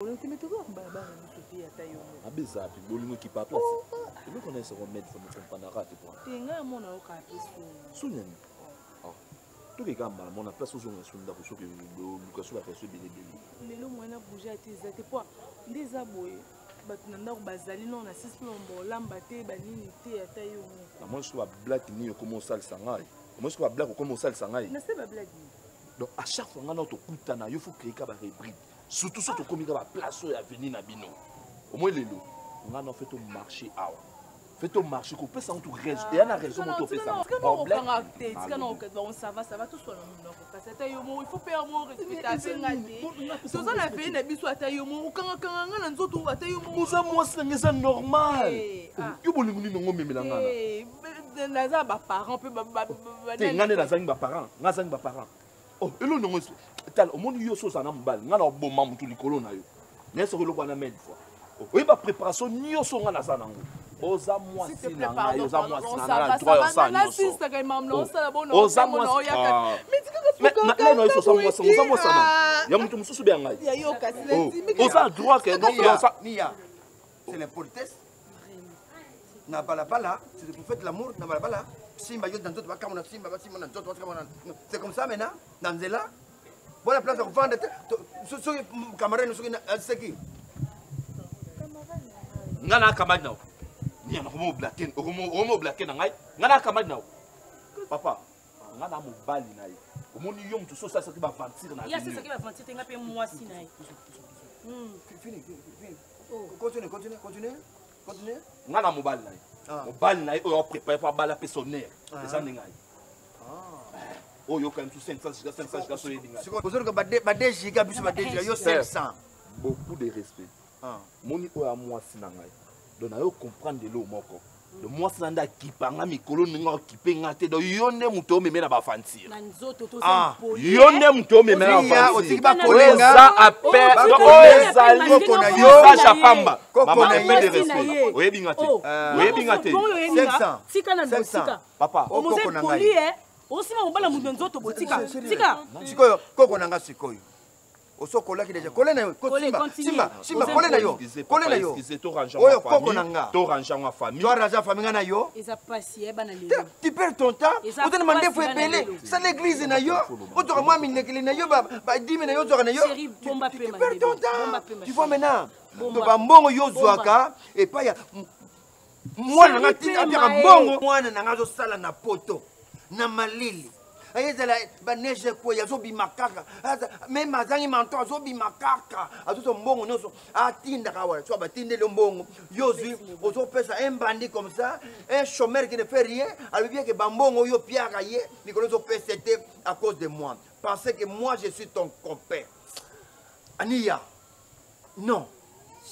On te met toujours en bas, Sophie à taille. Ah, bizarre, puis bolingo qui pas place. Tu veux connaître ce remède, faut me comprendre à rater quoi. T'es un mon avocat, Souviens. Ah, tous les gars, mon a place aux gens sur la bouche que Lucas sur la personne bien bien. Mais le moyen bouger à tes poids. Des aboyés. Batnanda bazali non na six plombo lambate banini te à taille. Moi je suis à black ni comme ça le sangai. Moi je suis à black comme ça le sangai. Na c'est pas blague. Donc à chaque fois on a notre kutana, il faut créer ka ba hybride. Surtout surtout comme il y a place à venir na bino. Au moins les lots. On a fait au marché à. Fait au marché qu'on peut sans tout raison. Et on a raison on fait ça. Problème. Ça va tout seul. Il faut faire mon réputation. Tout ça la fait na biso atayo mo kanga na nzoto atayo mo. Musa moi c'est normal. Yo bolingo ni ngo memela ngana. Naza ba parents peut ba ngane na zangi ba parents, nga zangi ba parents. Oh, elo non tal au monde yo so ça na mbal, nga na bomba mutu likolo na yo. Nese ko lokwana med fois. Oh, ba préparation nyoso nga na za nango. Oza moi si na nga, oza moi si na nga droit ça nyoso. Assiste quand même non ça bon. Oza moi. Mais na no so moi ça. Ya mutu mususu be ngai. Ya yo kasi. Oza droit que non ça Nia. C'est l'impolitesse. Na balabala, c'est pour faire de l'amour na balabala. Simba yo dans tout bakamo na simba basimo na tout c'est comme ça maintenant dans Nzela. Voilà place pour vendre so camarade so c'est qui ngana camarade na ni na ko blacken o blacken ngai ngana camarade na papa ngana mo bali na ye o moni yo mtu so ça qui va mentir na ya c'est ça qui va mentir tenga pe moi si na ye fini continue ngana mo bali na ye mo bali na ye o préparer pour bala personnel ça ngai oh yo quand même 500 giga so yedinga c'est quoi que ba 2 giga biso ba 2 giga yo 500 beaucoup de respect moni o ya moi si na ngai donc na yo comprendre de l'eau moko de moi si nda kipanga mikolo ninga kipenga te do yo ne muto meme na ba fantir na nzoto to ça poli yo ne muto meme na ba fantir ba kolenga za appel o zali yo za chapamba mama pe de respect oyebinga te 500 tika na botika papa o mo poli osima mobala mundo nzoto botika tika sikoyo koko nanga sikoyo osokola ki deja kolena yo simba kolena yo oyo koko nanga to ranger ma famille to ranger famille na yo eza pasi eba na lelo tu perds ton temps on te demande faut épeler ça l'église na yo oto moi minekele na yo ba dime na yo zo na yo tu perds ton temps tu vois maintenant to ba mbongo yo zwaka et pas ya moi nanga tika bia mbongo mwana nanga zo sala na poto na malili ayezala baneje ko yazobi makaka même azangi manto azobi makaka azoso mbongo noso atinda kawa so batinde le mbongo yozi ozo pesa un bandit comme ça un chômeur qui ne fait rien alors bien que bambongo yo piaka ye mikolo zo pesa c'était à cause de moi pensez que moi je suis ton compère Ania non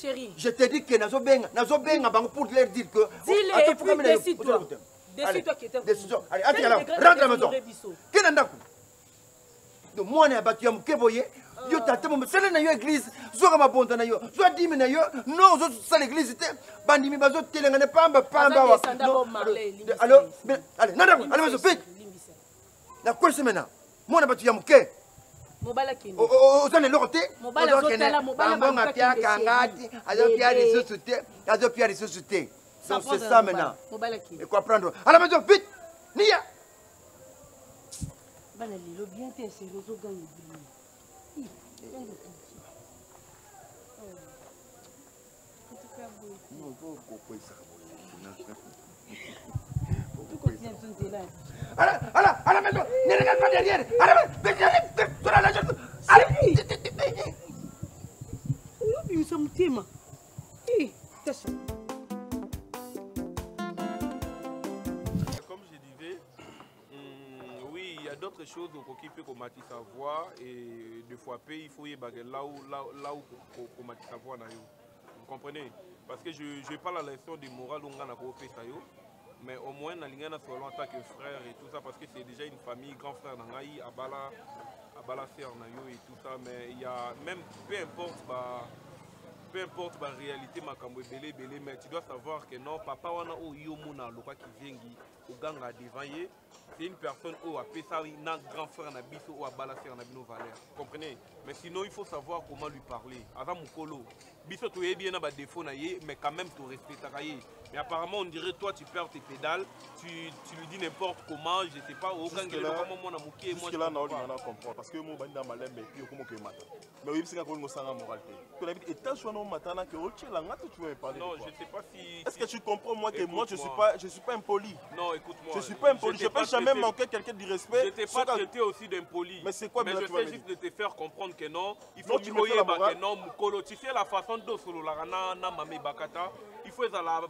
chérie je te dis que nazo benga bango pour leur dire que dis-le et puis décide-toi. Décide-toi qui était. Décision. Allez, rentre à la maison. Qui est dans le moi, je battu un keboye. Yo tata mo sele na yo église zo ka mabonta na yo zo dimi na yo non zo sala église te bandimi bazo telenga ne pamba wa allô allez nada allez maison vite na quoi semena moi na battu ya muke mobala kini o zane lokote mobala zotala mobala bonga pia kangati azo pia ressuscité. Donc c'est ça maintenant. Et quoi prendre à la maison, vite. Nia. Bien à la maison, ne regarde pas derrière. d'autres choses qui peut combattre sa voix et des fois il faut y aller là où combattre sa voix. Vous comprenez? Parce que je parle à la leçon du moral où on a fait ça, mais au moins on a en tant que frère et tout ça parce que c'est déjà une famille, grand frère Nangaï, Abala sœur et tout ça, mais il y a même peu peu importe la réalité, mais tu dois savoir que non, papa wana o yomuna loka kizengi, oganga devaye, c'est une personne qui a fait ça, un grand frère nabiso ou a balasser en abino valeur. Comprenez? Mais sinon il faut savoir comment lui parler. Avant mukolo, biso tu es bien na ba défaut na ye, mais quand même tu respectes ye. Mais apparemment on dirait toi tu perds tes pédales, tu lui dis n'importe comment, je sais pas au gang comment moi na muké moi. Jusque là na on comprend parce que moi banda malem mais puis comment que mata. Mais oui c'est qu'on sanga moralité. Tu habite étage ou non matana que tu la ngata tu veux parler. Non, je sais pas si est-ce que tu comprends moi que moi je suis pas impoli. Non, écoute-moi. Je suis pas impoli, je peux jamais manquer quelqu'un du respect. Je t'ai pas traité aussi d'impoli. Mais c'est quoi mais je sais juste de te faire comprendre que non, il faut que non mukolo, tu sais la façon de solo la na mame bakata. Il faut la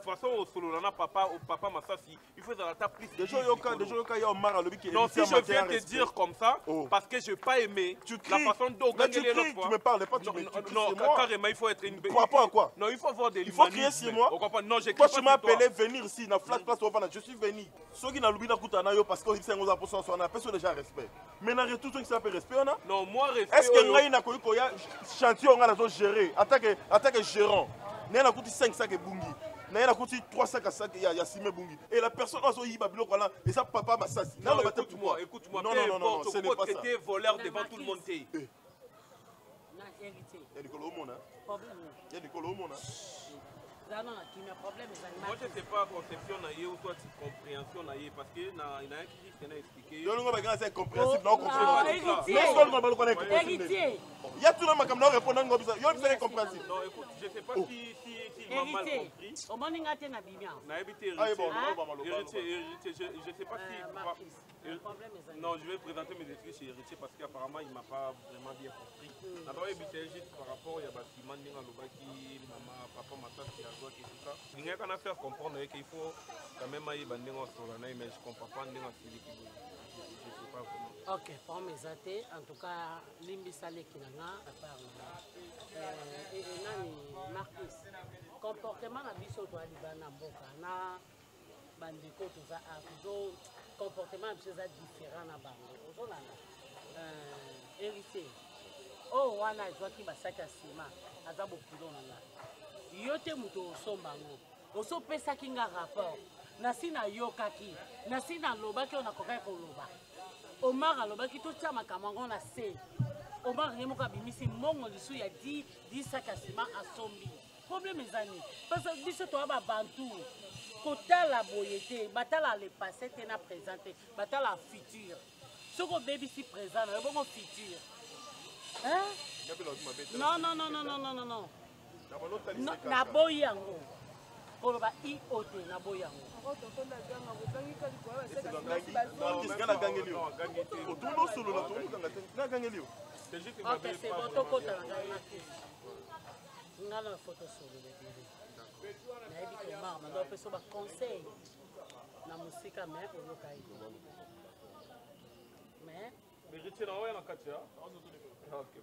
façon au solo na papa ou papa Massassi, il faut la ta plus. Déjà yoka ya Omar lobi qui. Non, si je viens te dire comme ça parce que je pas aimé la façon dont tu me parles pas tu me non, carrément il faut être une par rapport à quoi? Non, il faut avoir des il faut crier sur moi. Non, j'ai toi tu m'as appelé venir ici na flat place je suis venu. Ceux qui na lobi na kutana yo parce que ils sont aux pour on a personne déjà respect. Mais na retour qui s'appelle respect on a? Non, moi respect. Est-ce que ngai na koyiko ya chantier on a la gérer attaque gérant. N'a na kuti 5 sacs bungi. N'a na kuti 3 sacs à sac ya simé bungi. Et la personne a so yiba biloko là et ça papa Massassi. Non, écoute-moi, non, ce n'est pas ça. Tu étais voleur devant tout le monde. Il y a du colo au monde. Il y a du colo au monde. Moi je ne sais pas conception ou soit compréhension parce que il y a un qui dit que expliqué. C'est incompréhensible, non compréhensible. Héritier. Il y a tout le monde qui a répondu à ça. Incompréhensible. Non, écoute, je ne sais pas si m'a mal compris. Au moment où tu as habillé. Héritier, je ne sais pas si. Non, je vais présenter mes excuses chez Héritier parce qu'apparemment il ne m'a pas vraiment bien compris. D'abord, il juste par rapport au bâtiment, maman, papa, ma soeur qui a joué et tout ça. Il n'y a qu'à faire comprendre qu'il faut quand même aller à mais je ne comprends pas je ne sais pas comment. Ok, pour mes athées, en tout cas, Limbi Salé qui n'a pas et Marcus, comportement à Bisso doit aller dans Boka, na bandiko tout ça, comportement de choses différents na bande. Héritier. Oh, wana joie qui va s'accasima, azabo kilo na. Yote muto sombango. Oso pesa kinga rapport. Nasina yokaki, nasina lobaki ona kokai ko loba. Omar alobaki to tia makamango na se. Omar remoka bimisi mongo lisu ya 10 sakasima asombi. Problème ezani parce que biso to ba bantu. Kotala boyete, batala le passé te na présenté, batala futur. Soko baby si présent, le bon futur. Hein? Non. Na boyango. Koloba IOT na boyango. Ok, c'est bon, tokota na ngana photo solo de bébé. Na ebi ko mama ndo peso ba conseil na musika mais olokai. Mais Héritier na oya na katia. OK.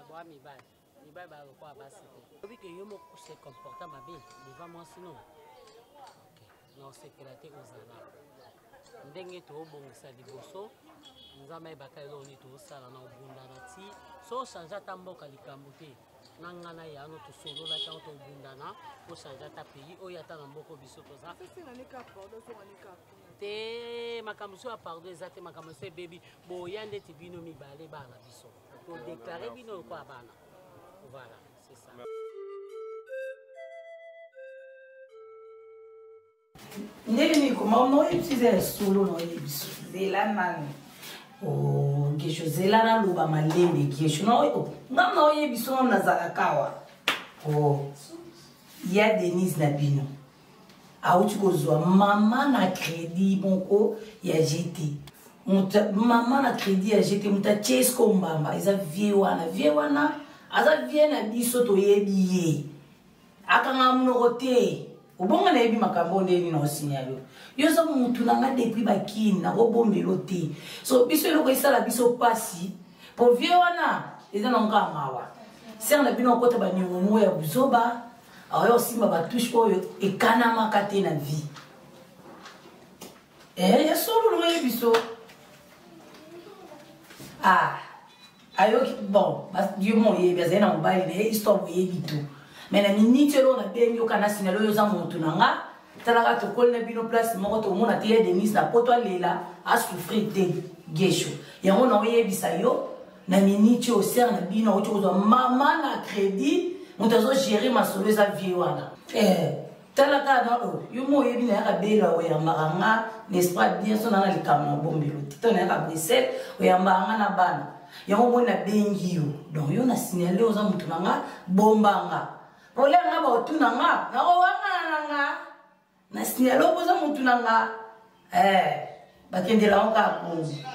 Bon mi ba ba ko abasi. Obi ke yomo se comporta mabe devant moi sinon. OK. Non sécurité ozana. Ndenge to obongisa liboso. Nzama ebaka eloni to sala na obunda na ti. So chanja tamboka likambo te. Nangana ya no to solo la tanto obundana. Po chanja ta pays oyata na mboko biso to za. Te makamso a pardon ezate makamso baby boyande ti bino mibale bana biso. To déclarer bino ko abana. Voilà, c'est ça. Ndeni comment on utilise solo no ebiso. Zela nani. Oh, gesho zela na luba malembe gesho no. Ngam no ebiso na zalakawa. Oh. Il y a Denise Nabino. Auti kozwa maman na crédit bonko ya GT. Maman na crédit ya GT muta chesko mbamba eza vie wana aza vie na biso to yebiye. Akanga mnogote. Obonga na yebi makambo ndeni na osinyalo. Yo so mutu na nga depuis bakini na kobombelo te. So biso eloko isala biso pasi po vie wana eza na ngamawa. Ser na bino kota ba nyumu ya buzoba. Alors si ma batouche et kanama kate na vie. Eh, ya solo no biso. Ah, ayoki bon yo mo ye bien na mobali ne histoire ye bito mais na minute lo na bengi yo kana sinalo yo za motu nanga talaka to kolne bino place moko to mona te Denis na poto lela a souffrir de gesho yango na ye bisa yo na minute o ser na bino o to mama na crédit moto zo gérer ma solo za vie wana talaka na o yo mo ye bina ya bela o ya maranga n'est-ce pas bien son na likama bombelo tito na ya Bruxelles o ya maranga na bana yango mona bengi yo donc yo na signaler oza mutu nanga bombanga problème nga ba otuna nga na o wanga nga na signaler oza mutu nanga bakendela onka konzi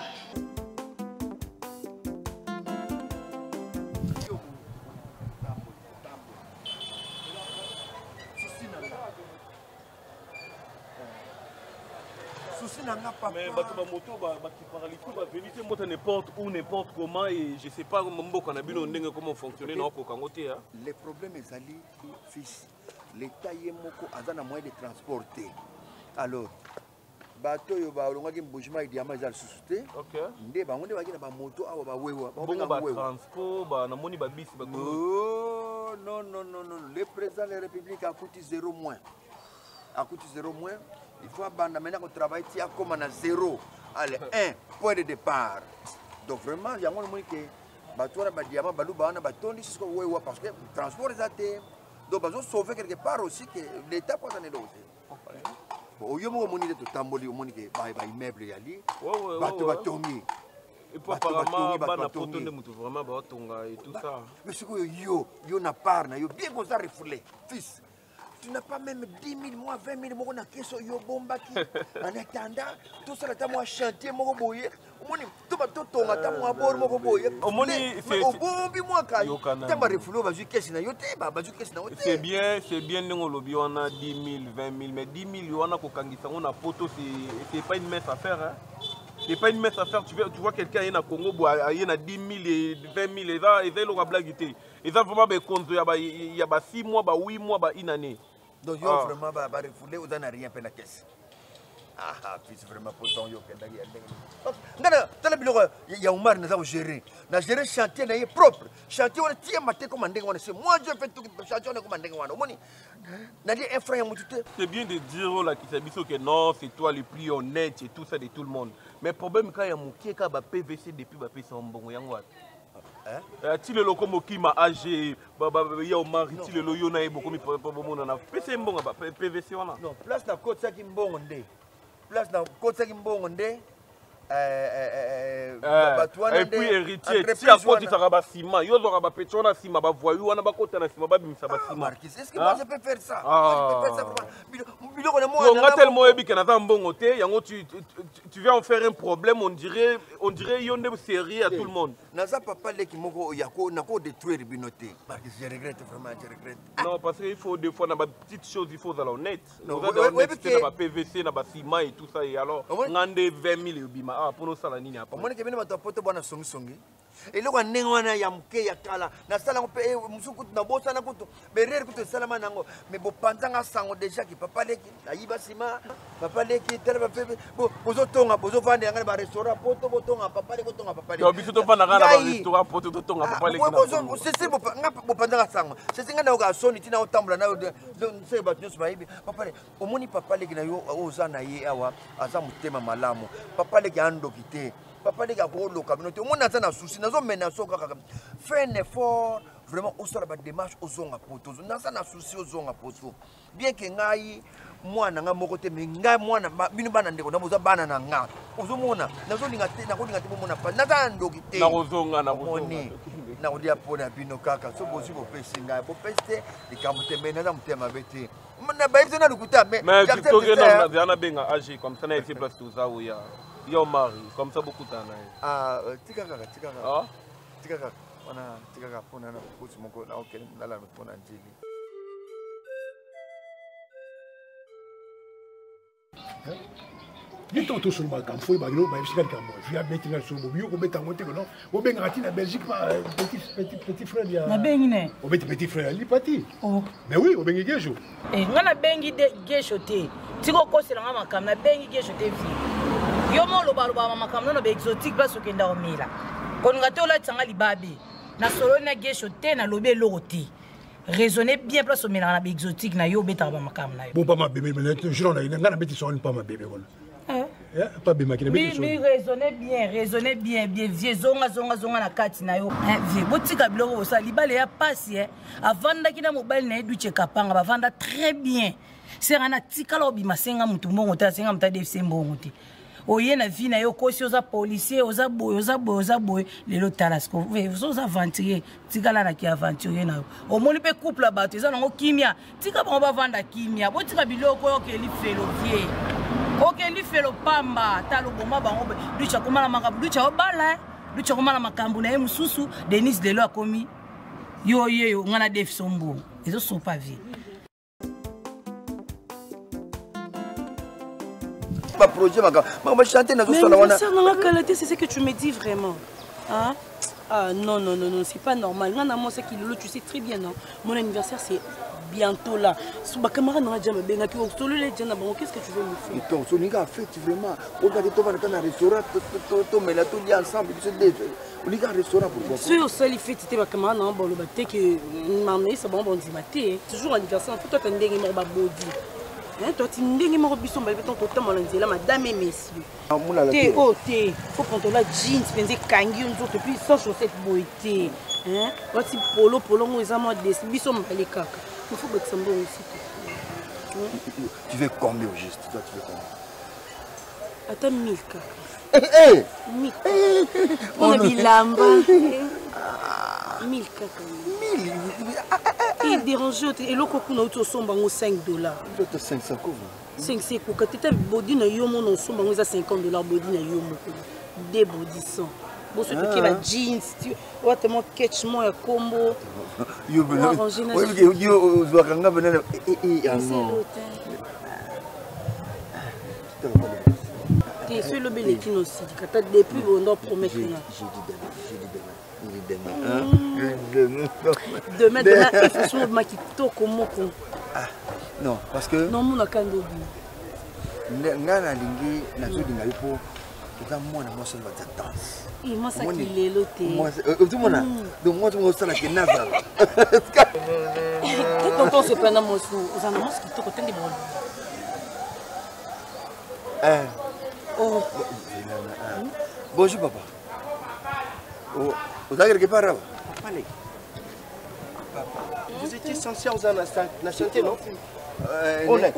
mais moto qui paralytique va venir c'est n'importe où n'importe comment et je sais pas comment fonctionner non pour kangote hein. Les problèmes ezali fils l'état yemoko azana moyen de transporter alors bato yo ba olongaki mbujima idiama ezali susute OK nde bango nde bakina ba moto awa ba wewa ba transport ba na moni ba bus ba non le président de la République a coûté 0 moins il faut abandonner maintenant qu'on travaille comme on a 0 allez 1 point de départ donc vraiment il y a un moment que bateau ba diamant balu ba na batondi jusqu'au wewa parce que transport est até donc bazo sauver quelque part aussi que l'état pas dans les dossiers bon yo mo moni de tamboli o moni que ba immeuble yali bateau batongi et puis apparemment bana poto de mutu vraiment ba tonga et tout ça mais ce que yo na part na yo bien qu'on ça refoulé fils. Tu n'as pas même 10 000 mois, 20 000 mois, qui sont yo bombaki. En attendant, tout ça, tu as chantier, mon boyer. Tout va tout ton attends, moi, bon, mon boyer. C'est au bombi, moi, quand tu as refoulé, vas-y, qu'est-ce que c'est bien, nous, lobby, on a 10 000, 20 000, mais 10 000, on a Kokangisa, on a poto, c'est pas une messe à faire, hein. C'est pas une messe à faire. Tu vois quelqu'un il y a Congo, il y a 10 000 et 20 000, et ça, il y a blaguité. Et ça, vraiment, il y a 6 mois, 8 mois, une année. Donc, il y a vraiment refoulé, vous n'avez rien fait la caisse. Ah, puis c'est vraiment pour ton yo. Il y a Omar qui a géré. Il a géré chantier propre. Chantier, on a tiré maté comme un dingue. Moi, je fais tout le chantier comme un dingue. C'est bien de dire que non, c'est toi le plus honnête et tout ça de tout le monde. Mais le problème, quand il y a mon qui est PVC depuis que c'est un bon. Si le loco qui m'a âgé, il y a Omar, si le loyo n'a beaucoup de PVC. Non, place la côte, ça qui est bon. Place dans côté qui mbonde et puis héritier si à côté ça va ciment yo zo ba pétrole na ciment ba voyou wana ba côté na ciment ba bimisa ba ciment est-ce que moi je peux faire ça on a tellement ébi que na ta mbongo te yango tu viens en faire un problème on dirait yonde sérieux à tout le monde naza papa leki moko yako nako détruire binoté parce que je regrette vraiment non parce qu'il faut des fois na ba petite chose il faut aller honnête on a ba PVC na ba ciment et tout ça et alors ngande 20 000 bima ah pour nous ça la nini après on que bino batapoto bwana songi et le ndenge wana ya mke ya kala na sala mpe musuku na bosa na kuto berere kuto salama nango mais bo panzanga sango déjà ki papa leki ayiba sima papa leki tele ba pepe bozo tonga bozo vande ngana ba restaurant poto botonga papa leki tonga papa leki yo biso to vanda ngana ba restaurant poto to tonga papa leki bozo c'est bo panzanga sango c'est ngana oka soni tina otambula na c'est ba nyos ba yibi papa leki omoni papa leki na yo ozana ye awa aza mutema malamu papa leki ando kite papa les gars pour le communauté on a un souci nous menaçons faire un effort vraiment au sur la démarche aux zones à poto nous avons un souci aux zones à poto bien que ngai moi na ngamo côté mais ngai moi na bino bana ndeko na boza bana na nga ozomona nazolinga te bomona pa na ndoki te na kozonga na odia pona bino kaka so bozi bo pesi ngai bo peste likamute mena na mutema bete na ba na lukuta mais tu que na benga agi comme ça na ici place tout ça où ya yo mari comme ça beaucoup d'années ah tika kaka ona tika kaka pona na kusi moko na okele ndala pona njili ni tonto sur ma camp foi bagno ba fiscal camp je vais mettre na sur bio ko beta ngote ko non o benga ati na Belgique pas petit frère ya na bengi ne o petit frère li pati oh mais oui o bengi gejo ngana bengi de gejo te tiko ko sela ngama kam na bengi gejo te vi yo mo lo ba makam no be exotique ba so kenda o mila koningate olatanga libabe na solo na gesho te na lobe loti raisonner bien place au mélange exotique na yo beta ba makam na yo bon pas ma bébé mais je on a une ngana beti son pas ma bébé voilà pas bébé qui beti mais raisonner bien vieux zonga na kati na yo vieux botika biloko ça libale ya passe avanda kina mobile na edu cheka panga bavanda très bien serana tikala obima senga mutu mbongo ta senga muta defse mbongo te oye na vie na yo kosi oza policier oza boy lelo talasco oza aventurier tikala na ki aventurier na yo omoni pe couple la bato eza nango kimia tika bango bavanda kimia botika biloko oyo okeli felo vie okeli felo pamba talo bomba bango ducha komala makambo ducha obala ducha komala makambo na ye mususu Denis lelo akomi yo ngana def sombo ezo sopa vie pas projet ma chanter dans mais ça dans la qualité c'est ce que tu me dis vraiment hein ah non c'est pas normal non moi c'est qu'il tu sais très bien non mon anniversaire c'est bientôt là sous ma camarade n'a jamais bien qui au solo les gens bon qu'est-ce que tu veux me faire et toi on y a fait vraiment regarde toi dans un restaurant tout mais là tout dit ensemble tu sais on y a un restaurant pour c'est au seul fait c'était ma camarade non bon le baté que m'amener c'est bon dit maté toujours anniversaire faut toi t'en dernier mort body. Toi, tu n'es pas obligé de faire ton temps, madame et messieurs. T'es, faut prendre la jeans, penser kangi, une autre, puis sans chaussettes beauté. Toi, tu polo, moi, ils ont des bisous, les caca. Il faut que ça me donne aussi. Tu veux combien au juste? Toi, tu veux combien? Attends, 1000 caca. 1000 caca. On a mis l'amba. 1000 caca. 1000. Et déranger et le coco na auto somba ngo $5. D'autres 500 quoi? 500 quoi? Quand tu body na yo mon somba ngo za $50 body na yo moko. Des body 100. Bon ce truc la jeans, tu vois tellement catch moi ya combo. Yo yo zwakanga benana ah non. Tu es le bel qui aussi. Quand depuis on doit promettre là. Demain, franchement, non, parce que. Non, mon akando. Nana lingi na tout dinga yupo. Toza mwana moi seul va danse. Et moi ça qui est loté. Moi tout mona. Donc moi tout ça la kenaza. Et tonton c'est pas na moi sou. Aux annonces qui te côté des bon. Oh. Bonjour papa. Oh, vous avez quelque part là? Vous étiez censé aux la chanter, non? On est.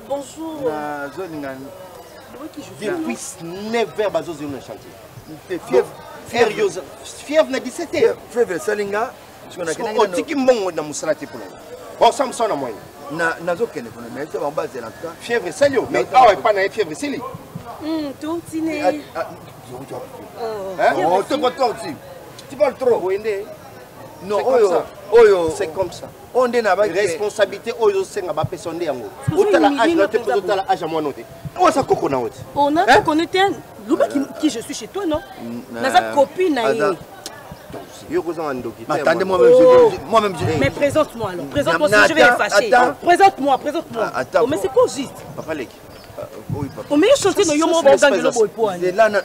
Bonjour. Depuis 9 heures, bazo zone chanter. Fièvre na 17 heures. Fièvre salinga. On tiki mongo na musalati pour nous. Bon Samson na moi. Na zo kene pour mais c'est en base en tout cas. Fièvre salio, mais ah pas na fièvre sali. Tontine. Oh, tu parles aussi. Tu parles trop. Non, oyo, c'est comme ça. On est avec responsabilité oyo senga ba personne yango. Otala âge na te otala âge moi noté. On sa koko na wote. On a connecté Luba qui je suis chez toi non? Naza copine na ye. Attendez moi-même je. Mais présente-moi alors. Présente-moi si je vais me fâcher. Présente-moi. Oh mais c'est pas juste. Papa Lek. Oui papa. O me chanter no yo mo ba ganga lo boy po ani. C'est là na.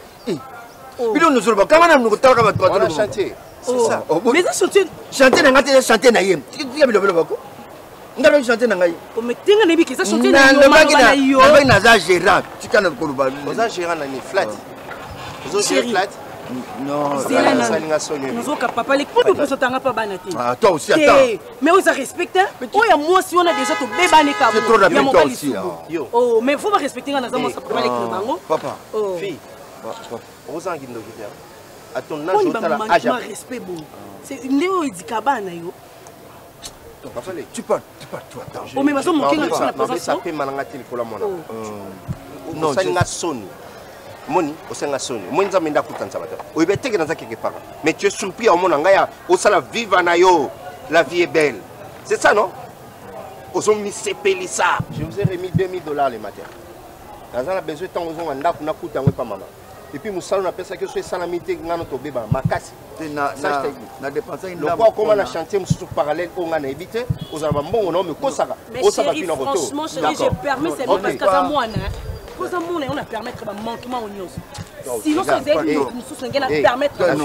Bilo nous ba kama nous kotaka ba on a chanté. C'est ça. Mais ça chanter na ngate chanter na yem. Tu ya bilo bako. Ngalo chanter na ngai. O me tenga ne bi ke ça chanter na yo ma yo. Na na za gérant. Tu kana ko ba. Oza gérant na ni flat. Oza flat. Non, nous sommes capables de présenter pas banati. Ah, toi aussi, attends. Mais on a respecté. Oh, il y a moi si on a déjà tout bébané comme. C'est trop rapide toi aussi. Oh, mais il faut pas respecter dans ça pour aller avec le papa. Fille. Oza ngi ndokita. À ton âge, tu as l'âge. Moi respect bon. C'est une néo idikabana yo. Tu parles toi attends. Oh, mais ma soeur mon kinga sur la présence. Ça peut malangati le kola mona. Non, ça n'a sonné. Moni, au sein de la sonne. Moi, je suis content. Oui, mais tu es quelque part. Mais tu es surpris au monde. Au sein de la vie, la vie est belle. C'est ça, non? Aux hommes, c'est payé ça. Je vous ai remis $2000 le matin. Dans un besoin de temps, on a coûté pas maman. Et puis, nous allons appeler ça que c'est salamité, notre bébé, ma casse. Na dépensé une le quoi comment on a chanté sur parallèle on a évité aux avant bon on me ça mais franchement chérie je permets c'est parce que ça moi Posa mon on a permettre un manquement au nyos. Sinon ça faisait nous sous ngena permettre la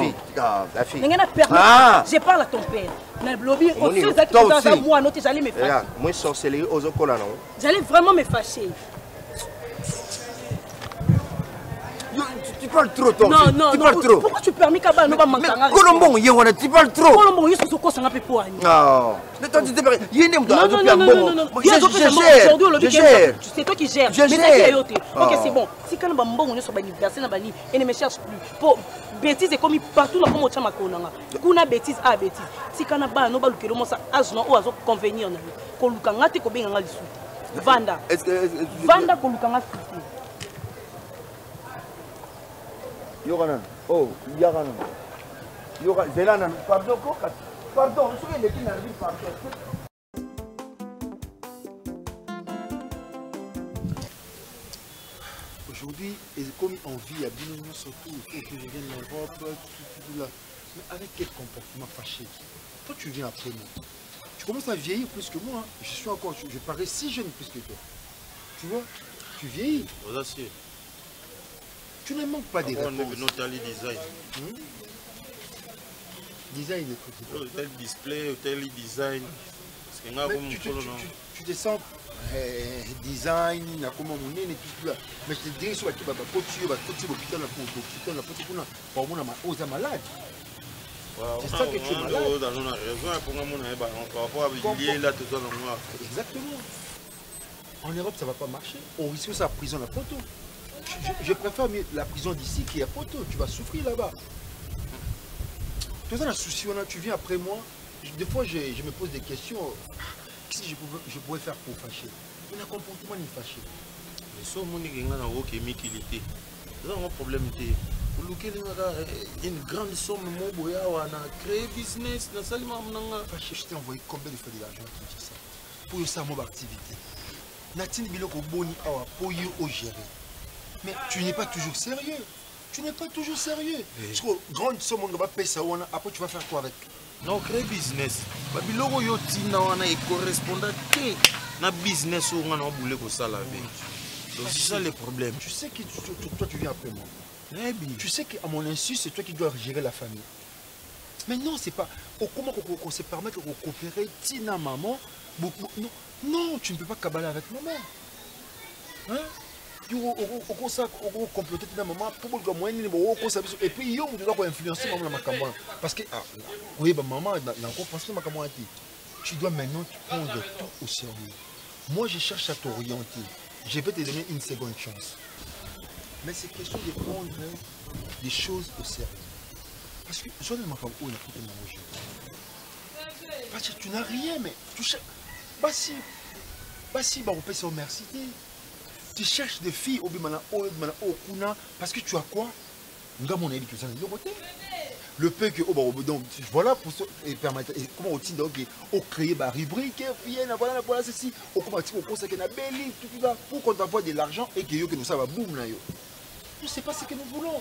fille. Ngena permettre. Je parle à ton père. Na lobby au sous dans moi noté j'allais me fâcher. Moi sorcellerie aux okola non. J'allais vraiment me fâcher. Tu parles trop, toi. Non, tu parles trop. Pourquoi tu permets qu'à Bano va manquer? Colombo, tu parles trop. Colombo, il se cause un peu pour Annie. Non. Non, c'est toi qui gères. Je gère. Ok, c'est bon. Si quand on est sur l'anniversaire, et ne me cherche plus. Pour bêtises, et comme partout, on a une bêtise à bêtise. Si quand on a un bêtise, on a un convenir. Vanda. Vanda, Yoganan. Oh, Yaganan. Zelanan. Pardon, pardon, je suis pardon. Aujourd'hui, et comme on vit à Binoum, surtout, il faut que je vienne en Europe, tout là. Mais avec quel comportement fâché? Toi, tu viens après moi. Tu commences à vieillir plus que moi. Hein. Je suis encore, je parais si jeune plus que toi. Tu vois? Tu vieillis. Tu ne manques pas des réponses. Design. Design, hôtel display, hôtel design. Tu descends design, comment on est, et tout là. Mais je te dirais sur la hôpital malade. C'est ça que tu es malade. Exactement. En Europe, ça ne va pas marcher. On risque sa prison la photo. Je préfère la prison d'ici qui est à Poto. Tu vas souffrir là-bas. Tu as un souci, tu viens après moi. Des fois, je me pose des questions. Qu'est-ce que je pourrais faire pour fâcher? Il y a un comportement ni fâché. Mais si on a un problème, une grande somme de créer business. Je t'ai envoyé combien de fois de l'argent à Kinshasa pour ça, mon activité. Natine Biloko Boni Awa pour you au gérer. Mais tu n'es pas toujours sérieux. Tu n'es pas toujours sérieux. Parce que grande somme, on va payer ça, après tu vas faire quoi avec? Non, créer business. Biloko yo tina wana et correspondant na business où on a boulé pour ça la vie. Donc c'est ça le problème. Tu sais que toi tu viens après moi. Tu sais qu'à mon insu, c'est toi qui dois gérer la famille. Mais non, c'est pas. Comment on se permet de coopérer tina maman? Non, tu ne peux pas cabaler avec maman. Hein? On comploter ta maman pour que moi et puis yo on doit influencer maman ma campagne parce que oui maman n'a encore pensé ma campagne. Tu dois maintenant prendre tout au sérieux. Moi je cherche à t'orienter. Je vais te donner une seconde chance. Mais c'est question de prendre des choses au sérieux. Parce que je ne m'en fais parce que tu n'as rien mais tu cherches. Basi on peut se remercier. Tu cherches des filles au Bimana, au Kuna, parce que tu as quoi? Le peu que donc voilà pour ça et permettre comment on tient au créer ma rubrique voilà ceci au comment tu penses que na belle tout ça pour qu'on t'envoie de l'argent et que nous ça va boum là yo. Je sais pas ce que nous voulons.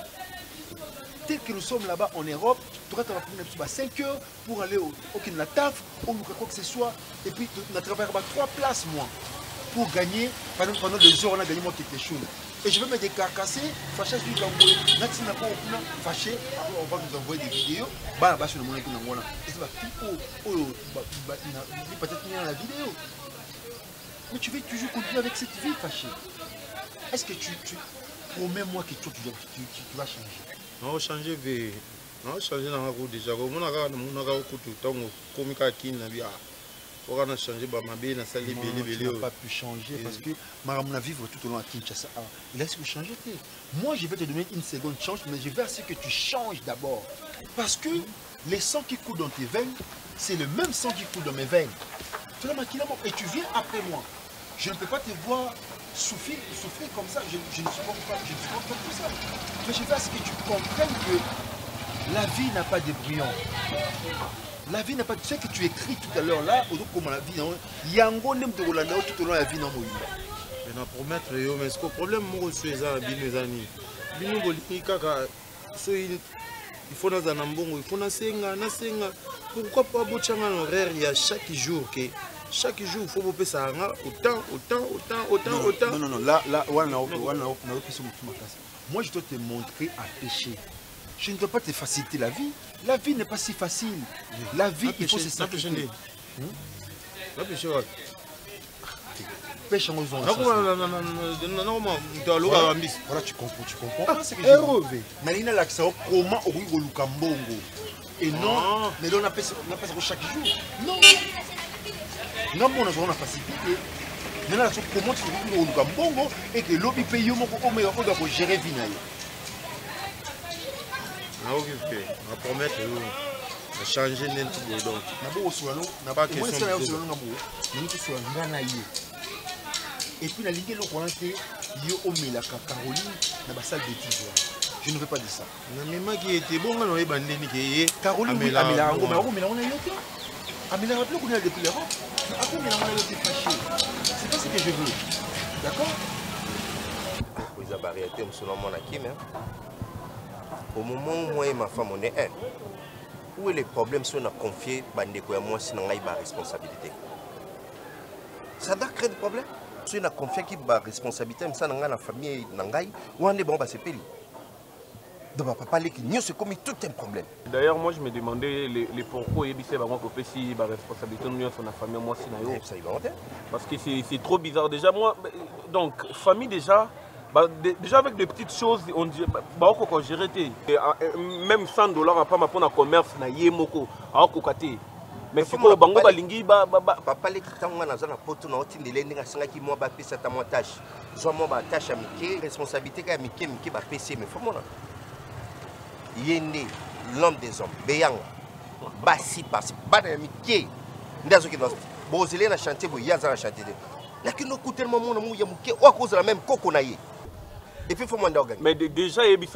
Tel que nous sommes là-bas en Europe, tu vas prendre 5 heures pour aller au Kinataf ou quoi que ce soit et puis on a travaillé 3 places moi. Pour gagner, pendant 2 heures, on a gagné moi quelque chose. Et je vais me décarcasser, fâcher sur le Nati n'a pas fâché, on va nous envoyer des vidéos. Bah, sur le monde qui nous et c'est peut-être dans la vidéo. Mais tu veux toujours continuer avec cette vie fâchée. Est-ce que tu promets-moi que tu vas changer? Non, changer, non, changer dans la route déjà. On a changé, tu n'as pas pu changer parce que Maramona vivre tout au long à Kinshasa. Il a su changer. Moi, je vais te donner une seconde chance, mais je veux à ce que tu changes d'abord. Parce que les sang qui coulent dans tes veines, c'est le même sang qui coule dans mes veines. Et tu viens après moi. Je ne peux pas te voir souffrir comme ça. Je ne supporte pas tout ça. Mais je veux à ce que tu comprennes que la vie n'a pas de brillant. La vie n'a pas. Tu sais que tu écris tout à l'heure là, comment la vie, Yango n'aime tout au long de la vie. Mais promettre, mais ce que le problème, moi, c'est ça, il faut il faut pourquoi pas boucher un horaire il y a chaque jour que Chaque jour, il faut vous payer ça. Autant. Non, là, moi, je dois te montrer à pêcher. Je ne dois pas te faciliter la vie. La vie n'est pas si facile. La vie, il faut se sacrifier. Pêche en ozon. Voilà, tu comprends. Mais il y a l'accent comment on peut le Kambongo. Et non, mais là, on a pas ça chaque jour. Non. Non, on a besoin de facilité. Maintenant, comment tu peux le Kambongo et que l'objet paye au meilleur pour gérer la vie. On va promettre de changer n'importe quoi. On n'a pas question de et puis la ligue on a fait yo omela Caroline dans la salle de titre. Je ne veux pas dire ça. Mais moi qui était bon on est bandé ni qui Caroline Amela on a yoté. Amela rappelle qu'on est depuis l'Europe. Après on a yoté fâché. C'est pas ce que je veux. D'accord? Vous avez arrêté selon mon acquis mais au moment où moi et ma femme on est un. Où est le problème si on a confié bandeko à moi sinon on a une responsabilité. Ça doit créer des problèmes. Si on a confié qu'il y a une responsabilité, mais ça dans la famille, on est bon, c'est payé. Donc, papa, c'est comme tout un problème. D'ailleurs, moi, je me demandais les pourquoi il y a une responsabilité de la famille, moi, parce que c'est trop bizarre. Déjà, moi, donc, famille, déjà avec des petites choses, on dit, quand j'ai arrêté, même $100 à pas pour un commerce, na yemoko, à côté. Mais si vous avez balingi papa les kitanga na zana poto na otindele ndinga singaki moi ba pesa ta montage zo moi ba tâche amike responsabilité ka amike ba PC mais faut mona yende l'homme des hommes beyanga basi passe ba na amike ndazo ki bozele na chantier bo yaza na chantier lakini ko tellement mona mu ya muke wa cause la même koko na ye. Et puis il faut m'en organiser. Mais déjà, il y a des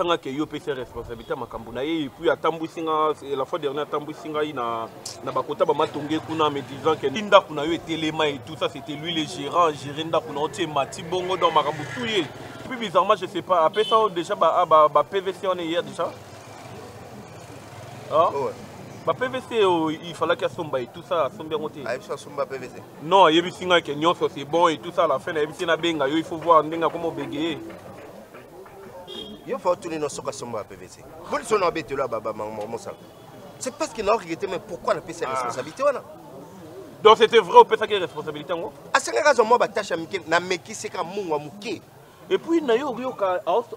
responsabilités à et puis à Tambousinga, la fois dernière, Tambousinga, il a Bakota Bamatongé, me disant que Linda Kuna était les mains et tout ça, c'était lui le gérant, Gérinda Kuna, Mati Bongo dans Maraboutou. Puis bizarrement, je ne sais pas, après ça, déjà, PVC, on est hier déjà. PVC, il fallait qu'il y ait Somba et tout ça, Somba monté. Somba PVC. Non, il y a des signes que c'est bon et tout ça, à la fin, il faut voir comment bégayer. Il faut tourner nos socs à son PVC. C'est parce qu'il n'a rien été, mais pourquoi on a payé ses responsabilités? Donc c'était vrai, on peut faire des responsabilités. À ce moment-là, moi, je suis c'est comme moi. Et puis,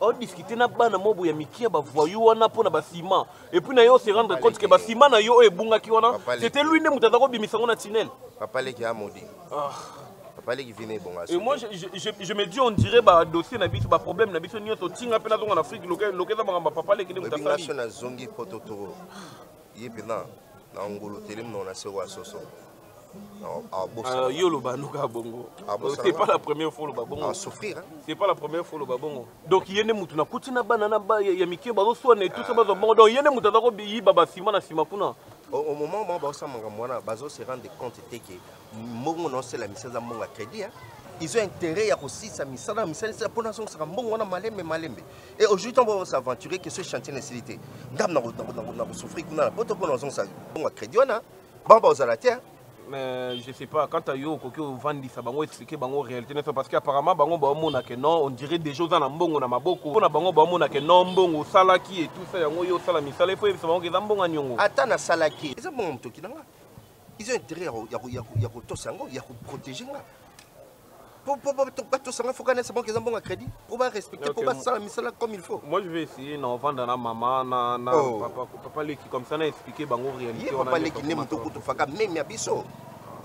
on discuté na bana mobo ya mikia ba voyou wana pona ba ciment. Et puis nayo se rendre compte que ba ciment na yo e bunga ki wana. C'était lui ne mutaza ko bimisango na tunnel. Papa le ki a maudit. Et moi je me dis on dirait bah dossier na biso ba problème na biso nyoto tinga pe na zonga en Afrique lokeza ba papa le ki ne mutaza. Bi na zongi pototoro. Yepena na ngolo telim na na sewa soso. C'est pas la première fois le babongo. C'est pas la première fois le babongo. Donc il y a des mouton na kutina banana ba ya mikie bazo soane et tout ça bazo bon. Donc il y a des mouton ko bi baba sima na sima kuna. Au moment où bazo manga mwana bazo se rendre compte que mongo non c'est la mission za monga crédit. Ils ont intérêt à aussi sa mission c'est pour nation ça mongo na malembe. Et aujourd'hui on va s'aventurer que ce chantier nécessité. Ngam na souffrir kuna poto pour nation ça monga crédit na ba bazo la terre. Mais je sais pas, quand tu as vendu ça, bango expliquer bango réalité parce qu'apparemment bango ba mona que non, on dirait des choses en mbongo na maboko. On a bango ba mona que non mbongo salaki et tout ça yango yo sala misala il faut ça bango ke mbongo nyongo. Ata na salaki. Ils ont bon mtoki nanga. Ils ont intérêt ya ko tosango, ya ko protéger nga. Pour tout ça, il faut connaître ce banque bon crédit pour respecter, pour ça misala comme il faut. Moi je vais essayer d'en vendre na maman na papa qui comme ça n'a expliqué bango réalité. Papa qui n'est pas tout faka même ya biso.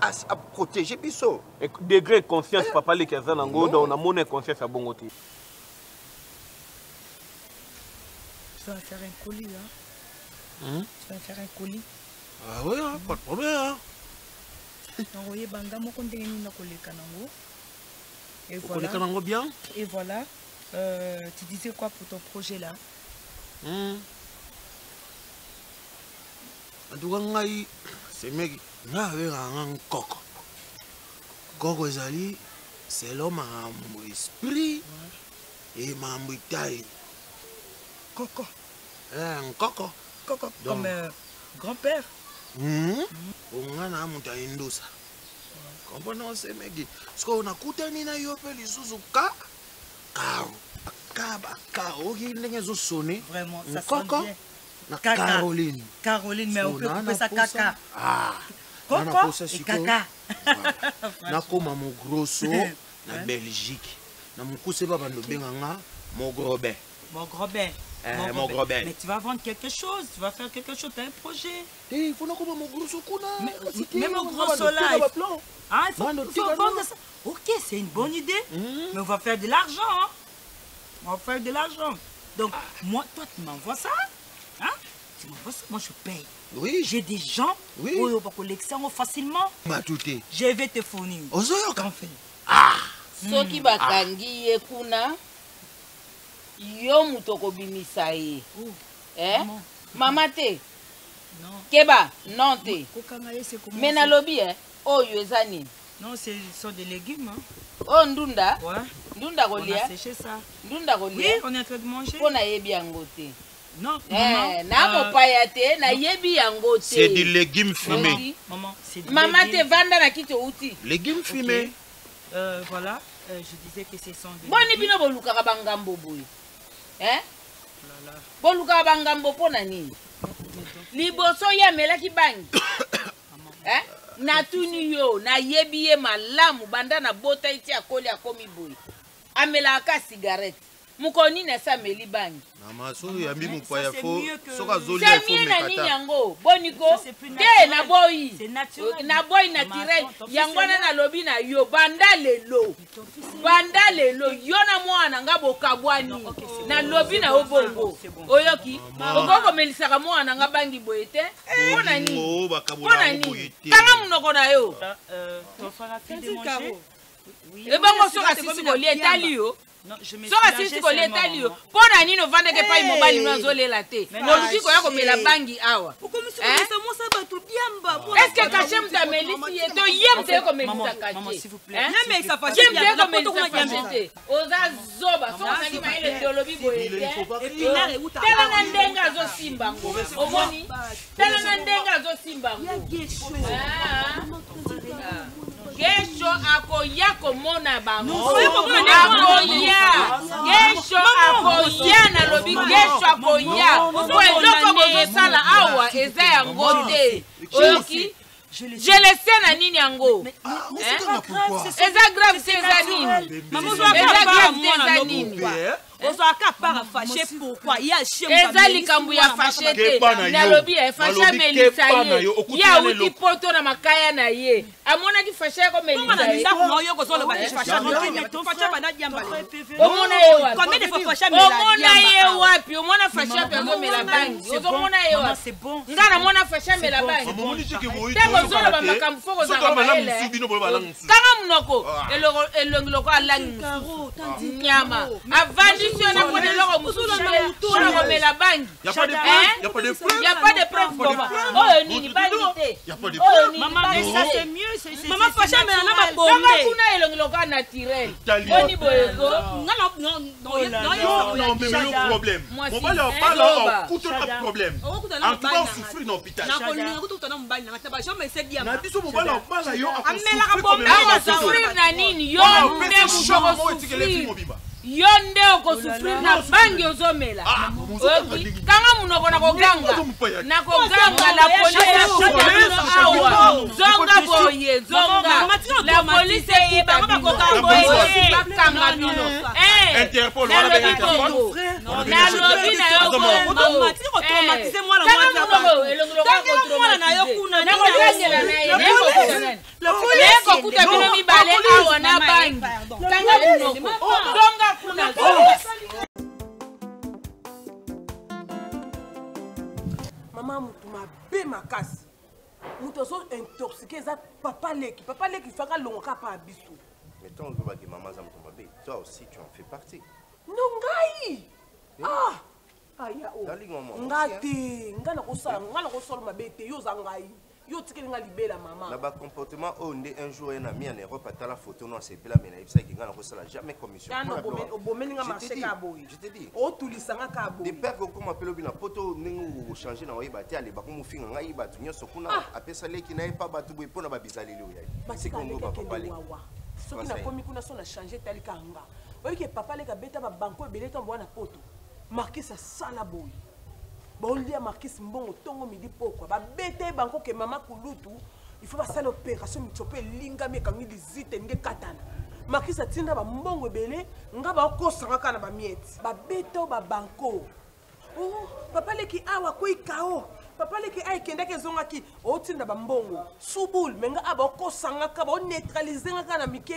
À protéger biso. Degré de conscience papa qui a zanango dans na monnaie conscience à bongoté. Tu vas faire un colis là. Tu vas faire un colis. Ah oui, pas de problème. Non, oui, banda mo konde ni na koleka nango. Et voilà. Bien. Et voilà. Tu disais quoi pour ton projet là? C'est mec, un coco. Coco Zali, c'est l'homme à mon esprit et ma taille. Coco. Un coco. Coco, comme grand-père. On a un montagne. Comprends osemeki. Siko nakutani na yo pe lisusu ka. Oki ndenge ezosone. Vraiment, ça sonne bien. Caroline. Caroline, mais on peut couper ça caca. Coco et caca. Nakoma mon grosso na Belgique. Na mukuse ba bando benganga mon gros bain. Mon gros bain. Mon gros bain. Mais tu vas vendre quelque chose, tu vas faire quelque chose, tu as un projet. Il faut nakoma mon grosso kuna. Même mon grosso là. Ah, il faut vendre ça. Ok, c'est une bonne idée. Mais on va faire de l'argent. Hein? On va faire de l'argent. Donc, moi, toi, tu m'envoies ça. Hein? Tu m'envoies ça, moi je paye. Oui. J'ai des gens qui vont collecter facilement. Je vais te fournir. Soki bakangi ye kuna yo mutoko bimisa ye. Mama te. Keba non te. Mais na lobby oyo ezani. Non, ce sont des légumes. Hein. Oh ndunda. Ouais. Ndunda golia. On a séché ça. Ndunda golia. Oui, on est en train de manger. On a yebi yangote. Non, na mopayate na yebi yangote. C'est des légumes fumés. Maman, c'est des Maman légumes. te vanda na kito uti. Légumes fumés. Voilà, je disais que ce sont des Boni bino boluka bangambo boy. Boluka bangambo pona nini? Liboso ya melaki bangi. Na tuni yo na yebi ye malamu banda na bota iti akoli akomi boy. Amela aka cigarette. Mukoni na sa meli bangi. Mama so yambi mupaya fo soka zoli ya fo mekata. C'est nini yango? Boniko. Te na boy. C'est naturel. Na boy naturel. Yangwana na lobi na yo banda lelo. Banda lelo yo na mwana nga bokabwani. Na lobi na obongo. Oyoki. Obongo melisaka mwana nga bangi boyete. Pona nini? Pona nini? Kanga munoko na yo. Ton frère a fait de manger. Oui. Ebongo soka sisi ko lietali yo. Non, je me suis soka sisi ko lietali yo. Pona nini ovande ke pa mobali nzo lela te. Logique ko yako mela bangi awa. Est-ce que caché mta melisi yeto yem te ko melisa caché? Maman, s'il vous plaît. Mais ça fait bien ko melisa caché. Oza zoba so sangi ma ile théologie boyete. Et puis là tela na ndenga zo simba ngo. Omoni? Tela na ndenga zo simba ngo. Gesho akoya komona bango. Akoya. Gesho akoya na lobi gesho akoya. Kwa eloko bozosala awa eza yango te. Oyoki? Je laissé na nini yango. Eza grave c'est eza nini. Maman eza grave c'est eza nini. Ozaka para fâché pourquoi il y a chien eza likambu ya fâché te na lobi fâché melisa ye ya uti poto na makaya na ye amona ki fâché ko melisa ye omona ye wapi omona fâché pe ko mela bangi ozomona ye wapi ngana mona fâché mela bangi te bozolo ba makambu foko za ko ele kanga munoko elongiloko alangi nyama avandi na kwa de loko musula na ko mela bangi y a pas de preuve oh nini bangi oh nini maman mais ça c'est mieux maman fâché mais na ba bombe kuna elongiloko naturel oni boyego non mais le problème mon bali a pas là coûte pas de problème en tout cas souffrir dans l'hôpital na biso mon bali a pas là yo amela ka bombe souffrir na nini yo yo nde okosufrir na bangi ozomela kanga munoko na koganga la polisi awa zonga boye zonga la polisi eyebanga boye bakanga bino na lobi na yo kanga kokuta bino mibale awa na bangi kanga munoko zonga kuna maman mutu mabe makasi mutu ozo intoxiqué eza papa leki faka longoka pa biso mais tant que bagi maman za mutu mabe toi aussi tu en fais partie no ngai aya o darling maman ngati ngana kosala mabe te yo za ngai yo tikeli nga libela mama na ba comportement o ndé un jour na mi en Europe atala photo no sepela mais na ibisa ki nga na kosala jamais commission obomeli nga marché ka boy je te dis o tulisanga ka boy de père ko ma pelobi na poto ningu changer na oyeba te ale ba ko mufinga nga yiba tu nyoso kuna apesa leki na epa batu boy pona ba bizaleli oya basi ko ba papa le soki na komi kuna so na changer tali kanga oyi ke papa le ka beta ba banko ebele to mwana poto Marquis a sala boy Bolia Marquis mbongo tongo midi pokwa ba bete banko ke mama kulutu il faut passer l'opération mitsope linga me kangi dizite nge katana Marquis a tinda ba mbongo ebele nga ba okosanga kana ba miette ba bete ba banko oh papa leki awa ko ikao papa leki ay kenda ke zonga ki o tinda ba mbongo subul menga aba okosanga ka ba neutraliser nga kana mike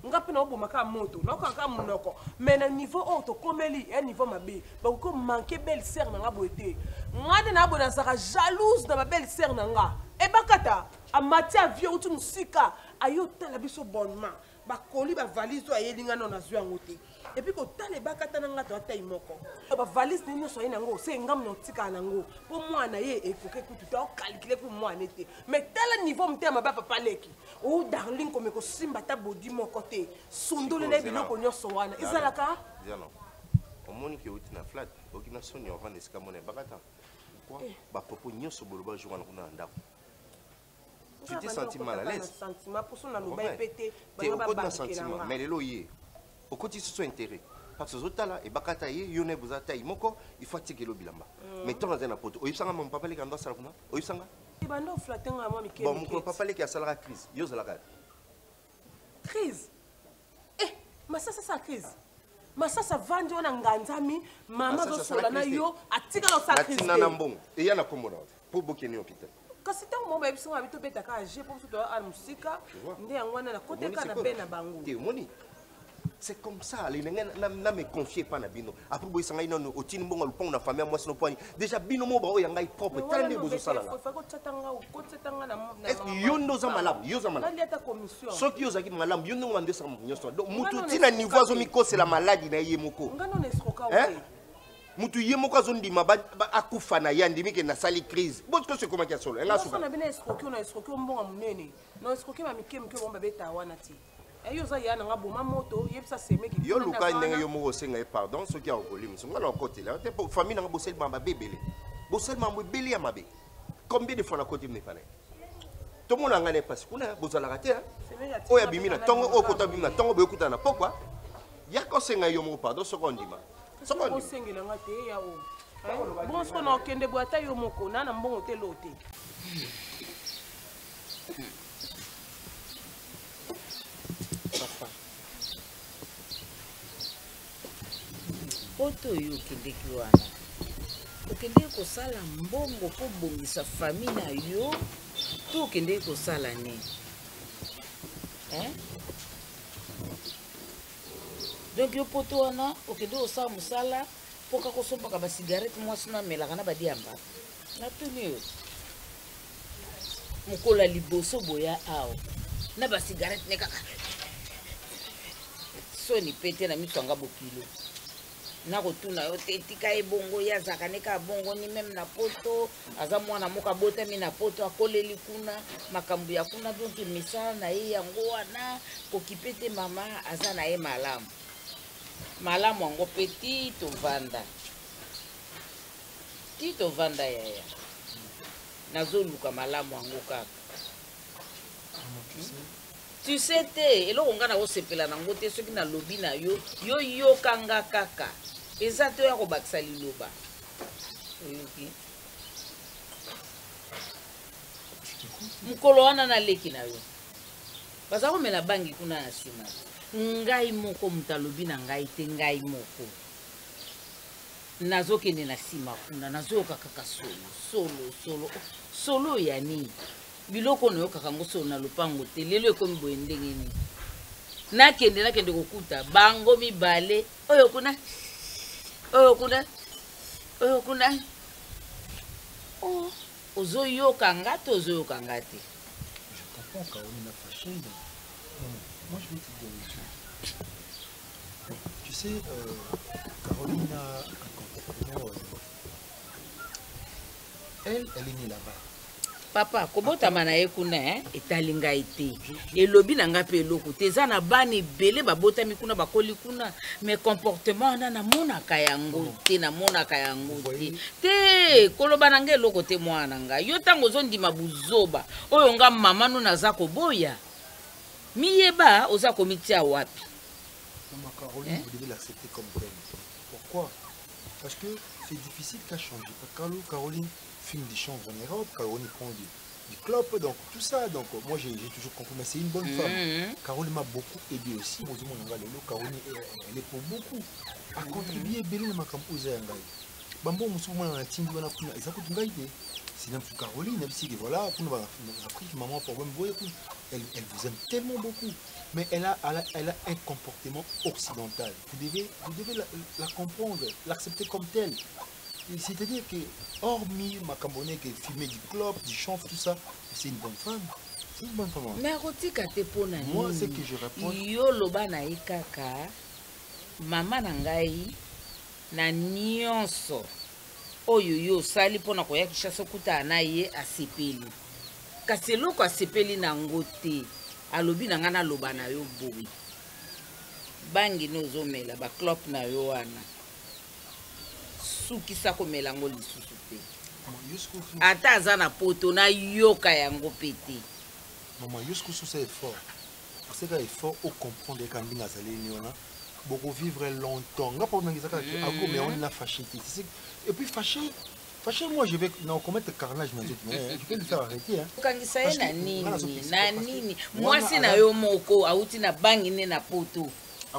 nga pena oboma ka moto na ka munoko mais na niveau auto komeli un niveau mabe ba ko manquer belle sœur na nga boete ngade na bona saka jalouse na ba belle sœur na nga e bakata a matia vieux utu musika ayo tala biso bonnement ba koli ba valise to ayelinga no na zwa ngote et puis ko tale bakata na nga to atai moko ba valise ni so ina ngo se ngam no tika na ngo po mwana ye e faut que tu to calculer pour mwana te mais tel niveau mtema ba papa leki o darling comme ko simba ta body mon côté sundole na biloko nyoso wana izalaka diano omoni ke uti na flat okina soni on vendre ska mona bakata quoi ba popo nyoso boloba jour na kuna ndako. Tu t'es senti mal à l'aise? Mais les loyers, au côté de son intérêt. Parce que les autres là, et bakata ye, yone vous attaque moko, il faut tirer le bilamba. Mais toi dans un apôtre, oyi sanga mon papa les kanda salakuna, oyi sanga. Ibando flatenga moi Mickey. Bon mon papa les qui a salara crise, yo salara. Crise. Eh, mais ça crise. Mais ça vendre on nganzami, maman zo sola na yo, atika lo sa crise. Natina nambong, et yana komoda. Pour bokeni hôpital. Quand c'était un moment où habité beta ka j'ai pour tout à musique ndé ngwana na côté kana bena bangu te moni c'est comme ça les na me confier pas na bino après boy sanga ino otini mbongo lupong na famille moi sino poani déjà bino mo ba o yanga propre tande bozo sala la yondo za malamu yo za malamu soki yo zaki malamu yondo ngande sa nyoso donc mutu tina niveau azo mikose la maladie na ye moko ngano na esroka mutu yemoko azondima akufa na yandi mike na sali crise parce que c'est comment qu'il y a solo nga suka na bina esroki na esroki mbonga munene na esroki ma mike bomba beta wana ti eyo za yana nga boma moto yebisa semeki yo luka ndenge yo moko senga pardon soki a okolimu songa na côté là te famille na bosel mamba bebele bosel mamba bebele ya mabe combien de fois na côté me fallait to mona ngane passe kuna bozala raté oya bimina tongo okota bimina tongo be okuta na pourquoi ya ko senga yo moko pardon sokondima soko sengela nga te ya o bon soko na okende boata yo moko na mbongo te lote papa poto yo okendeki wana okendeki kosala mbongo po bongisa famille na yo to okendeki kosala nini donc yo poto wana okende osala mosala mpoka kosombaka basigarete mwasi no amelaka na badiamba natuni yo mokolo ya liboso boya awa na basigarete ne kaka soni pete na miso anga bokilo nakotuna yo te tika ebongo ye azaka ne ka bongo ni meme na poto aza mwana moko abotami na poto akoleli kuna makambo ya kuna donc misala na ye yango wana kokipe te mama aza na ye malamu malamu yango mpe ti tovanda yaya nazoluka malamu yango kaka tu sais te eloko nga na kosepela nango te soki nalobi na yo yo yokanga kaka eza te oya kobakisa liloba oyoki mokolo wana naleki na yo baza komela bangi kuna na nsima ngai moko moto alobi na ngai te ngai moko nazokende na nsima kuna nazoyoka kaka solo ya nini biloko nayoka ngo solo na lopango te lelo ekomi boye ndenge nini nakende kokuta bango mibale oyo kuna ozoyoka nga te ozoyoka nga te. Je comprends Caroline a fâché, mais moi je vais te dire une chose. Tu sais, Caroline a un comportement. Elle est née là-bas. papa kobotama na ye kuna etali ngai te elobi na ngai mpe eloko te eza na bana ebele babotami kuna bakoli kuna mais comportement wana namonaka yango te te koloba na ngai eloko te mwana ngai yo ntango ozondima buzoba oyo nga mama no naza koboya miyeba oza komitia wapi? Maman Caroline, vous devez l'accepter comme tel. Pourquoi? Parce que c'est difficile qu'à changer. Caroline fume des chanvres en Europe, Caroline prend du clope, donc tout ça. Donc moi j'ai toujours compris, mais c'est une bonne femme. Caroline m'a beaucoup aidé aussi. Caroline, elle est pour beaucoup. À contribuer, Bélé m'a comme osé un gars. Bambo, on a team, on a pris, ils ont pris un gars. C'est même pour Caroline, même si voilà, maman, pour elle vous aime tellement beaucoup. Mais elle a un comportement occidental. Vous devez la comprendre, l'accepter comme telle. C'est-à-dire que, hormis ma Camerounais qui fumait du clope, du chanvre, tout ça, c'est une bonne femme. C'est une bonne femme. Mais moi, c'est que je réponds. Yo loba na ikaka, maman nangai, na nyonso. Oyo yo sali pona koya kishaso kuta na ye asepeli. Kasi loko asepeli na ngote. Alobi na ngana loba na yo boui. Bangi nozo mela ba clop na yo wana. Suki sako melango lisusu te. Ata aza na poto na yoka yango pete. Maman, yosko sous c'est fort. Parce que c'est fort au comprendre quand bien azali niona. Beaucoup vivre longtemps. Nga pas mais on a fâché. Et puis fâché, moi je vais commettre carnage mais je vais le faire arrêter hein. Kangisa ye na nini. Moi si na yo moko auti na bangi ne na poto.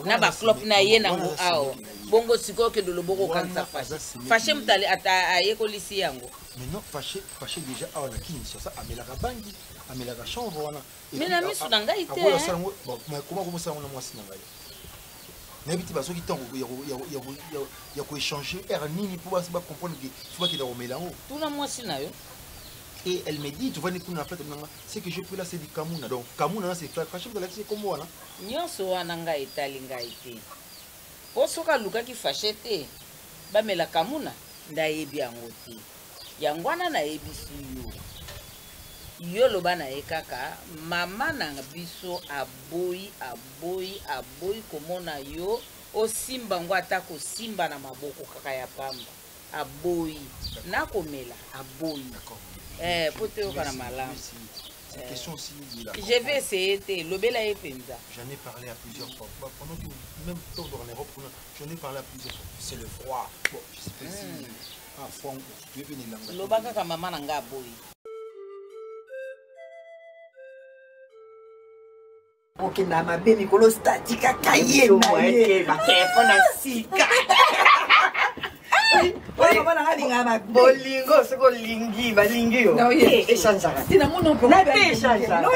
Na ba clop na ye na ngo ao. Bongo siko ke de loboko kangisa fâché. Fâché mutali ata ayeko lisi yango. Mais non, fâché déjà à la kini sur ça amelaka bangi, amelaka chanvre wana. Mais na misu na ngai te. Bon, mais comment ça on a moi si na ngai. N'habite pas ceux qui t'ont il y a quoi échanger nini pour comprendre que soit qu'il est au mélange tout le monde c'est nayo et elle me dit tu vas nous na fête c'est que je peux là c'est du Kamuna donc Kamuna c'est faire fâché dans c'est comme moi là nyonso wana nga etali ngai te osoka luka ki fâché te ba mela Kamuna ndayebi yango te yango wana na yebisu yo loba na ekaka mama na biso aboyi komona yo osimba ngo atako simba na maboko kaka ya pamba aboyi na komela aboyi pote yo kana malamu question aussi je vais essayer te lobela epenza j'en ai parlé à plusieurs fois pendant que même temps en Europe j'en ai parlé à plusieurs fois c'est le froid bon je sais pas si froid tu veux venir là loba kaka mama na nga aboyi. Ok, na ma baby kolo statika kaye ma téléphone à sika. Bolingo soko lingi balingi yo. Non, échange. Tina mono ko. Na échange. Non, non,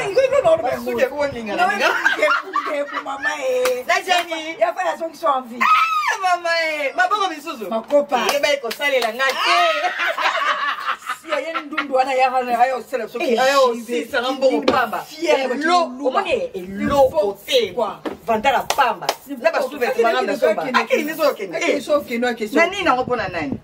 ko linga. Non, pour maman et la Jenny. Il y a pas la son qui sont en vie. Maman et ma bonne bisuzu. Ma copain. Et ben ko salela ngate. Il ndundu wana ya ayo sele soki ayo si sarambo pamba lo omone lo côté quoi vandala pamba na ba souver mangamba somba akini soki no question nani na ngopona nani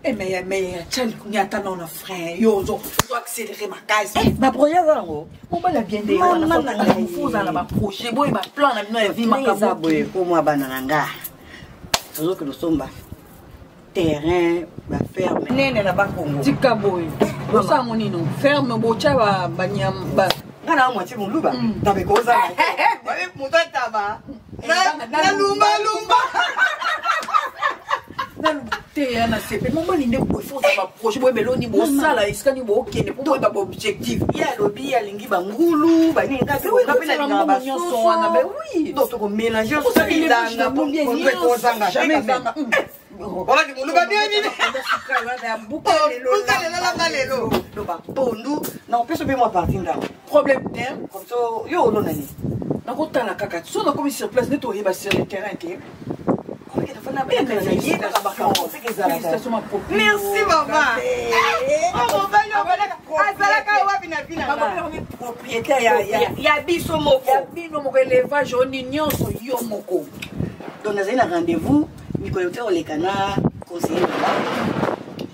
mais chali kunyata na frère yo zo accélérer ma case ma projet zango on va la bien de na fuza na ba projet boy ba plan na bino ya vie makabo boy ko moi bana nanga zo que nous sommes terrain ba ferme nene na ba Congo tika boy osa monino ferme bocha ba banyam ba ngana mwati muluba tabe koza ba mutata ba na lumba na te na sepe mama ni ndeko foza ba projet boy beloni bo sala iskani bo okende po ba objectif ya lobi ya lingi ba ngulu ba ni ngabe ko kapela linga ba nyonso wana ba oui donc to mélanger ça il est na bon bien jamais voilà que nous va bien vite non peut se moi partir là problème comme ça yo non nani na ko tala kaka so na comme sur place neto yeba sur le terrain te merci maman oh maman propriétaire ya biso moko ya bino moko élevage oni nyonso yo moko donc nazali na rendez-vous Nicolas Olekana conseiller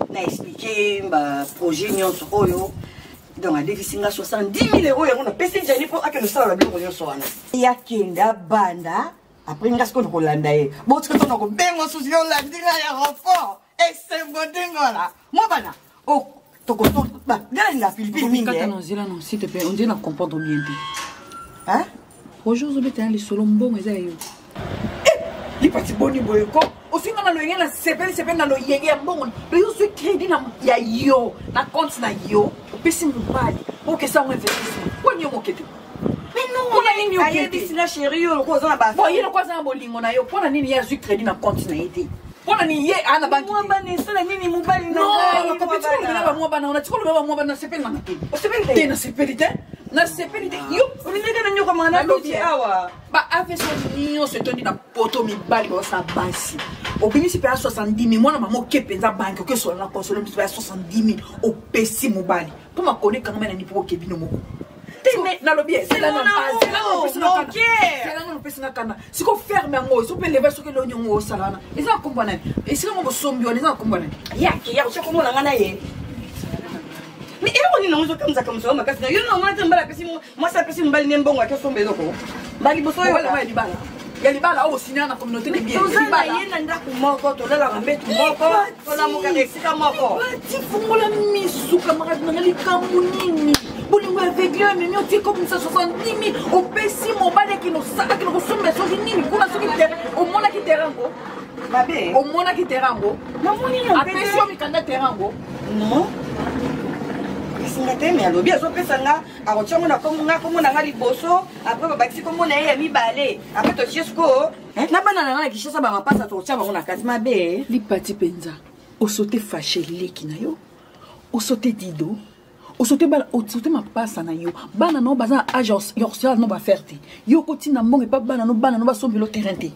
na expliquer ba projet nyonso oyo donc adekisinga 70 000 € yango na pesi jani po akende sala biloko nyonso wana yakenda banda après nga sikoyo kolanda ye botika tona kobengo susi yolandinga ya renfort esengodingola mo bana galinga pilipili mingi non s'il te plaît on dit na comprendre bien te hein bonjour zobeta les solo mbongo eza yo lipati boni boyeko osinga na loyenge na sepeli na loyenge ya mbongo yo sui crédit na ya yo na compte na yo opesi mobali okesa ngo investissement wani yo mokete mais non on a nini yo ayebisi na chéri yo lokoza na ba boye lokoza na bolingo na yo pona nini ya sui crédit na compte na yete pona ni ye ana banki mwa bana sala nini mobali na no kapitolo na ba mwa bana ona tikolo ba mwa bana sepeli na ngati osepeli te na sepeli te na sepeli te yo ulinga na nyoko mana lobi awa ba afeso niyo setoni na poto mibali ba sa basi obimisi pe 70 000 mwana mama kepenza banki ke so na console mi pe 70 000 opesi mobali po makone kanga na ni po kebino moko tene na lobi c'est là non OK c'est là non pesi na kana siko ferme ngo so pe lever so ke lo nyongo salana eza kompana esika ngo sombi on eza kompana yake ya ko mo ngana ye mais et on est dans comme ça ma casse yo non on mbala pesi moi ça pesi mbali nembongo ke sombe loko mbali boso yo wala di bala ya libala au sinya na communauté de bien libala yena ndako moko to la rambetu moko to la moka resika moko ti fungola misuka maradi na likambu nini bolingo aveugle mais on dit comme ça 70 000 au pesi mobali qui nous saka qui nous sombe so nini kuna so ki terre au mona ki terango babe au mona ki terango na moni no pesi o mikanda terango non singate me alobi azopesa nga akotiango na komo na nga liboso après babakisi komo na ye ya mibale après tochiesko na bana na nga na kishasa bamapasa totia bango na kati mabe lipati mpenza osote fashe leki na yo osote dido osote mapasa na yo bana no baza age yorsial no bafaire te yo kotina mbongo epa bana no basombelo terrain te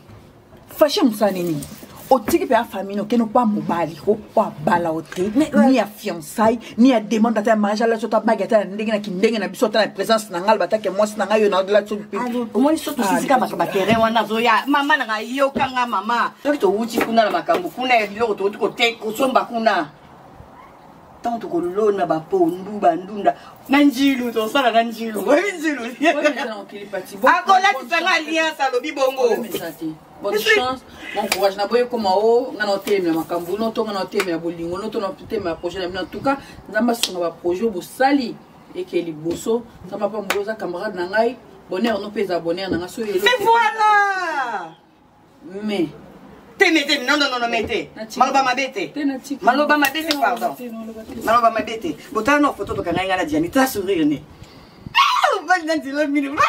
fashe mosala nini otiki pe a famille no keno pa mobali ko pa bala ote ni a fiançailles ni a demande ta mariage la sota bagata ndenge na kindenge na biso ta na présence na ngal batake mwasi na ngayo na de la so pe au moins soto sisika makaba terrain wana zo ya mama na yo kanga mama to to uchi kuna na makambo kuna ya biloko to ko te ko somba kuna tanto ko lona ba pondu bandunda na njilu to sala na njilu njilu akola tanga alliance alobi bongo bonne chance bon courage na boye koma o ngana otemi makambu no to ngana otemi ya bolingo no to na otemi ya projet na en tout cas nzamba songa ba projet bo sali ekeli boso nzamba pa mboza camarade na ngai bonheur no pesa bonheur na ngaso yelo mais voilà mais Tenete, non, mettez. Maloba mabete. Maloba mabete, pardon. Maloba mabete. Botano photo to kananga la diani, ta sourire ne. Ah, va dans le minimum.